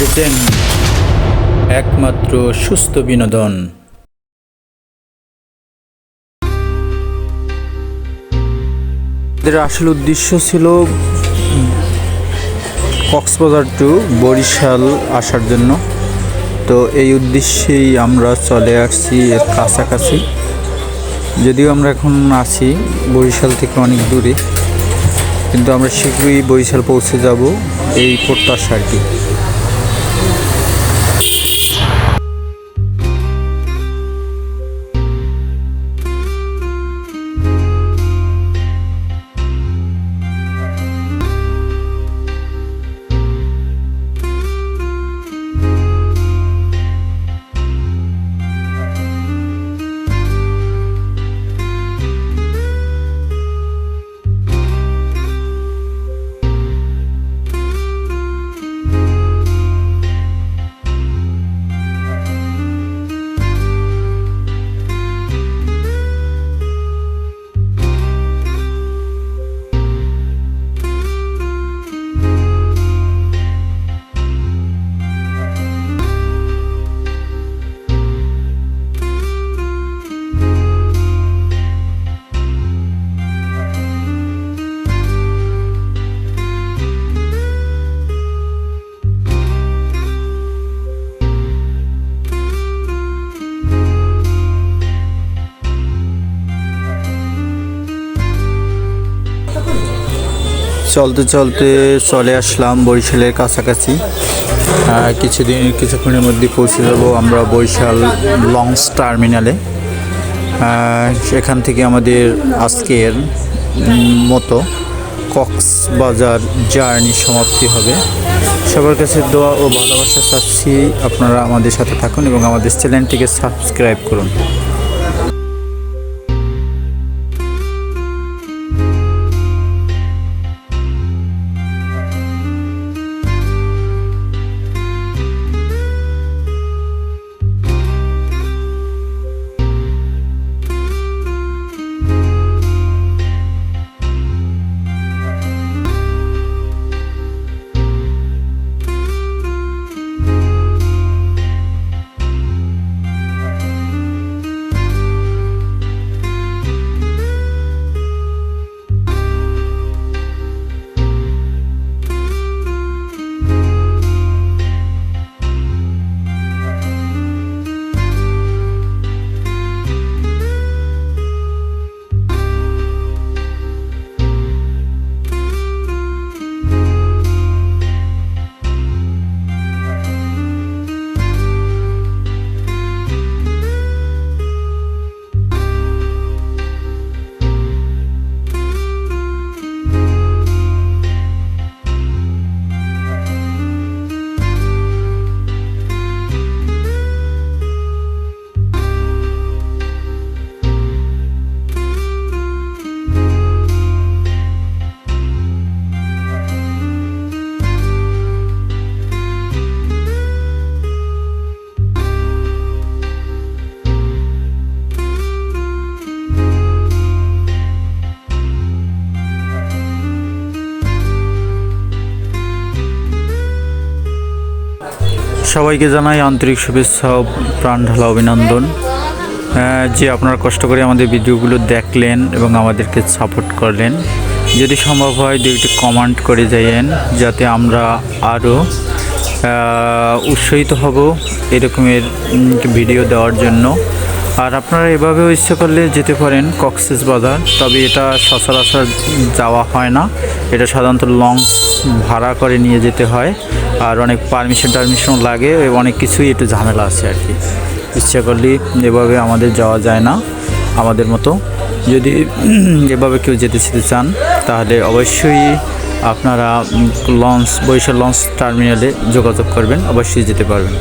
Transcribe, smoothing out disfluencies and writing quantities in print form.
Present একমাত্র সুস্থ বিনোদন। এদের আসল উদ্দেশ্য ছিল কক্সবাজার টু বরিশাল আসার জন্য। তো এই উদ্দেশ্যেই আমরা চলে আসছি এর কাছাকাছি, যদিও আমরা এখন আছি বরিশাল থেকে অনেক দূরে, কিন্তু আমরা শীঘ্রই বরিশাল পৌঁছে যাব এই প্রত্যাশা আর কি। চলতে চলতে চলে আসলাম বরিশালের কাছাকাছি। কিছুক্ষণের মধ্যে পৌঁছে যাব আমরা বরিশাল লঞ্চ টার্মিনালে। সেখান থেকে আমাদের আজকের মতো কক্সবাজার জার্নি সমাপ্তি হবে। সবার কাছে দোয়া ও ভালোবাসা চাচ্ছি, আপনারা আমাদের সাথে থাকুন এবং আমাদের চ্যানেলটিকে সাবস্ক্রাইব করুন। সবাইকে জানাই আন্তরিক শুভেচ্ছা ও প্রাণ ঢালা অভিনন্দন। যে আপনারা কষ্ট করে আমাদের ভিডিওগুলো দেখলেন এবং আমাদেরকে সাপোর্ট করলেন। যদি সম্ভব হয় দুইটি কমেন্ট করে যাইয়েন, যাতে আমরা আরও উৎসাহিত হব এরকমের ভিডিও দেওয়ার জন্য। আর আপনারা এভাবেও ইচ্ছে করলে যেতে পারেন কক্সবাজার, তবে এটা সচরাচর যাওয়া হয় না। এটা সাধারণত লঞ্চ ভাড়া করে নিয়ে যেতে হয়, আর অনেক পারমিশন লাগে, অনেক কিছুই একটু ঝামেলা আছে আর কি। ইচ্ছা করলেই এভাবে আমাদের যাওয়া যায় না আমাদের মতো। যদি এভাবে কেউ যেতে চান তাহলে অবশ্যই আপনারা বরিশাল লঞ্চ টার্মিনালে যোগাযোগ করবেন, অবশ্যই যেতে পারবেন।